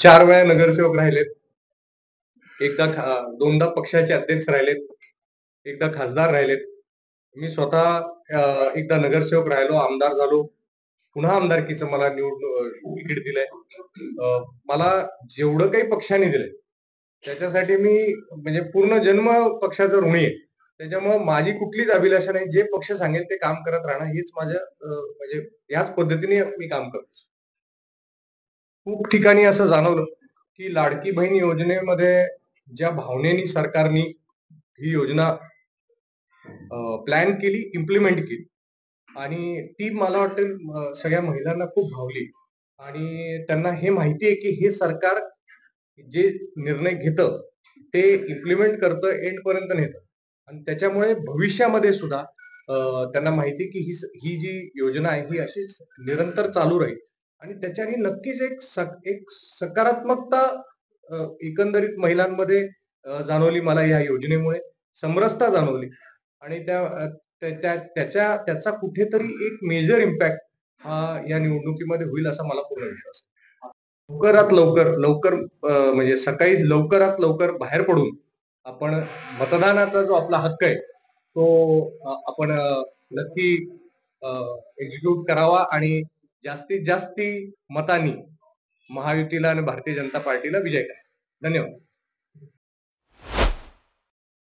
4 वेळा नगरसेवक राहिलेत. दोनदा पक्षाचे अध्यक्ष राहिलेत. एकदा खासदार राहिलेत. मी स्वतः एकदा नगरसेवक राहिलो, आमदार झालो. पुन्हा आमदारकीचं मला तिकीट दिलंय. मला जेवढं काही पक्षाने दिलंय त्याच्यासाठी मी म्हणजे पूर्ण जन्म पक्षाचं ऋणी आहे. त्याच्यामुळे माझी कुठलीच अभिलाषा नाही. जे पक्ष सांगेल ते काम करत राहणं हेच माझं म्हणजे याच पद्धतीने मी काम करतो. खूप ठिकाणी असं जाणवलं की लाडकी बहीण योजनेमध्ये ज्या भावनेनी सरकारने ही योजना प्लॅन केली, इम्प्लिमेंट केली आणि ती मला वाटतं सगळ्या महिलांना खूप भावली आणि त्यांना हे माहिती आहे की हे सरकार जे निर्णय घेतं ते इम्प्लिमेंट करतं, एंड पर्यंत नेतं आणि त्याच्यामुळे भविष्यामध्ये सुद्धा त्यांना माहिती की ही जी योजना आहे ही अशीच निरंतर चालू राहील आणि त्याच्याने नक्कीच एक सकारात्मकता एकंदरीत महिलांमध्ये जाणवली मला या योजनेमुळे. समरसता जाणवली आणि त्याचा कुठेतरी एक मेजर इम्पॅक्ट हा या निवडणुकीमध्ये होईल असा मला पूर्ण विश्वास आहे. लवकर म्हणजे सकाळी लवकरात लवकर बाहेर पडून आपण मतदानाचा जो आपला हक्क आहे तो आपण नक्की एक्झिक्यूट करावा आणि जास्तीत जास्ती मतांनी महायुतीला आणि भारतीय जनता पार्टीला विजय करा. धन्यवाद.